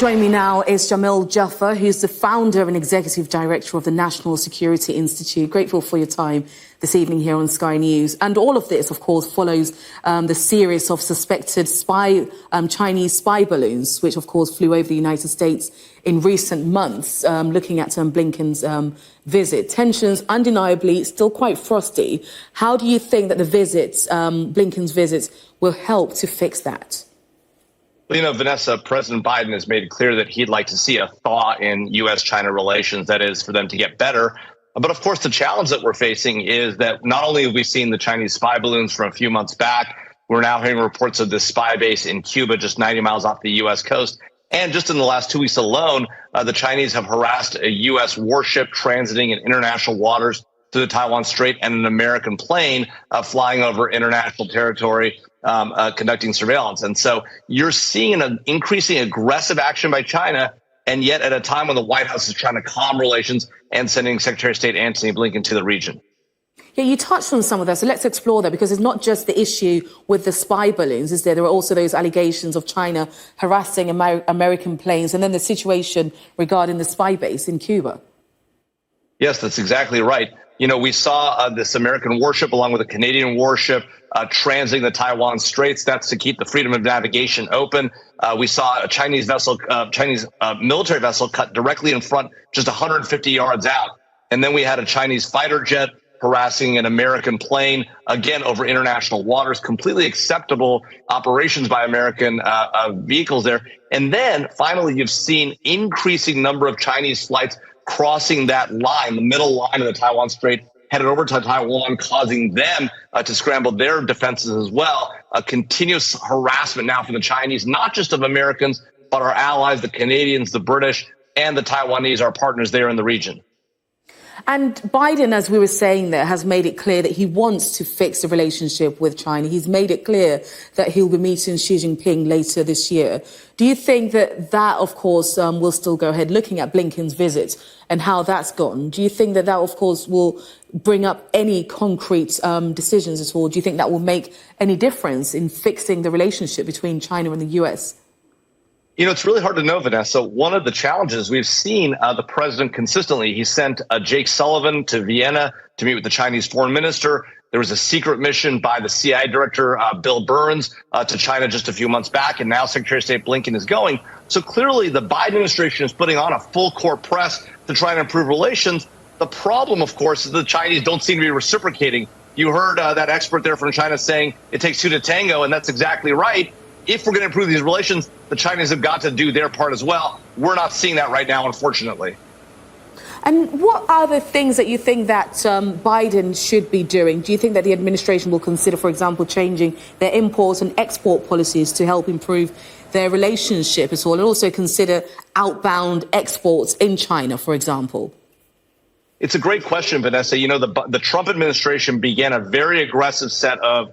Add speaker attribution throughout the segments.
Speaker 1: Joining me now is Jamil Jaffer, who's the founder and executive director of the National Security Institute. Grateful for your time this evening here on Sky News. And all of this, of course, follows the series of suspected Chinese spy balloons, which, of course, flew over the United States in recent months, looking at Blinken's visit. Tensions undeniably still quite frosty. How do you think that the visits, Blinken's visits, will help to fix that?
Speaker 2: Well, you know, Vanessa, President Biden has made it clear that he'd like to see a thaw in U.S.-China relations, that is, for them to get better. But of course, the challenge that we're facing is that not only have we seen the Chinese spy balloons from a few months back, we're now hearing reports of this spy base in Cuba, just 90 miles off the U.S. coast. And just in the last 2 weeks alone, the Chinese have harassed a U.S. warship transiting in international waters through the Taiwan Strait and an American plane flying over international territory, conducting surveillance. And so you're seeing an increasing aggressive action by China, and yet at a time when the White House is trying to calm relations and sending Secretary of State Antony Blinken to the region.
Speaker 1: Yeah, you touched on some of that, so let's explore that, because it's not just the issue with the spy balloons, is there? There are also those allegations of China harassing American planes, and then the situation regarding the spy base in Cuba.
Speaker 2: Yes, that's exactly right. You know, we saw this American warship along with a Canadian warship transiting the Taiwan Straits. That's to keep the freedom of navigation open. We saw a Chinese vessel, military vessel cut directly in front, just 150 yards out. And then we had a Chinese fighter jet harassing an American plane, again, over international waters, completely acceptable operations by American vehicles there. And then finally, you've seen increasing number of Chinese flights crossing that line, the middle line of the Taiwan Strait, headed over to Taiwan, causing them to scramble their defenses as well. A continuous harassment now from the Chinese, not just of Americans, but our allies, the Canadians, the British, and the Taiwanese, our partners there in the region.
Speaker 1: And Biden, as we were saying there, has made it clear that he wants to fix the relationship with China. He's made it clear that he'll be meeting Xi Jinping later this year. Do you think that that, of course, will still go ahead, looking at Blinken's visit and how that's gone? Do you think that that, of course, will bring up any concrete decisions at all? Do you think that will make any difference in fixing the relationship between China and the US?
Speaker 2: You know, it's really hard to know, Vanessa. One of the challenges we've seen the president consistently, he sent Jake Sullivan to Vienna to meet with the Chinese foreign minister. There was a secret mission by the CIA director, Bill Burns, to China just a few months back. And now Secretary of State Blinken is going. So clearly the Biden administration is putting on a full court press to try and improve relations. The problem, of course, is the Chinese don't seem to be reciprocating. You heard that expert there from China saying it takes two to tango, and that's exactly right. If we're going to improve these relations, the Chinese have got to do their part as well. We're not seeing that right now, unfortunately.
Speaker 1: And what are the things that you think that Biden should be doing? Do you think that the administration will consider, for example, changing their import and export policies to help improve their relationship at all, and also consider outbound exports in China, for example?
Speaker 2: It's a great question, Vanessa. You know, the Trump administration began a very aggressive set of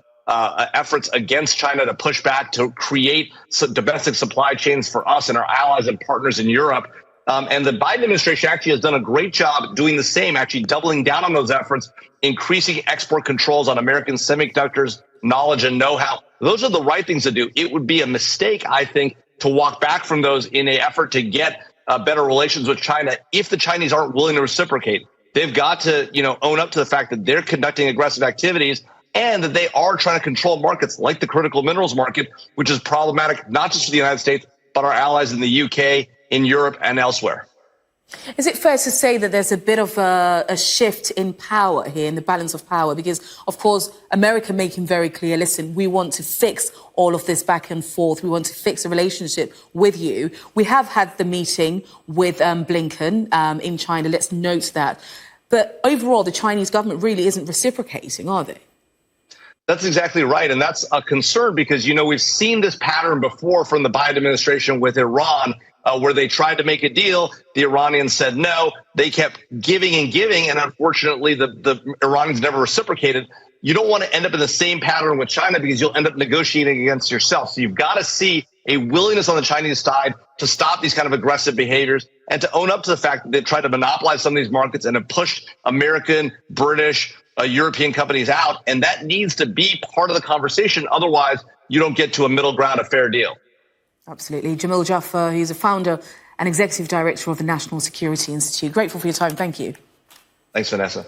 Speaker 2: efforts against China to push back, to create domestic supply chains for us and our allies and partners in Europe. And the Biden administration actually has done a great job doing the same, actually doubling down on those efforts, increasing export controls on American semiconductors, knowledge and know-how. Those are the right things to do. It would be a mistake, I think, to walk back from those in an effort to get better relations with China if the Chinese aren't willing to reciprocate. They've got to, own up to the fact that they're conducting aggressive activities and that they are trying to control markets like the critical minerals market, which is problematic not just for the United States, but our allies in the UK, in Europe, and elsewhere.
Speaker 1: Is it fair to say that there's a bit of a shift in power here, in the balance of power? Because, of course, America making very clear, listen, we want to fix all of this back and forth. We want to fix a relationship with you. We have had the meeting with Blinken in China. Let's note that. But overall, the Chinese government really isn't reciprocating, are they?
Speaker 2: That's exactly right. And that's a concern because, we've seen this pattern before from the Biden administration with Iran, where they tried to make a deal. The Iranians said no. They kept giving and giving. And unfortunately, the Iranians never reciprocated. You don't want to end up in the same pattern with China because you'll end up negotiating against yourself. So you've got to see a willingness on the Chinese side to stop these kind of aggressive behaviors and to own up to the fact that they've tried to monopolize some of these markets and have pushed American, British, European companies out. And that needs to be part of the conversation. Otherwise, you don't get to a middle ground, a fair deal.
Speaker 1: Absolutely. Jamil Jaffer, who's a founder and executive director of the National Security Institute. Grateful for your time. Thank you.
Speaker 2: Thanks, Vanessa.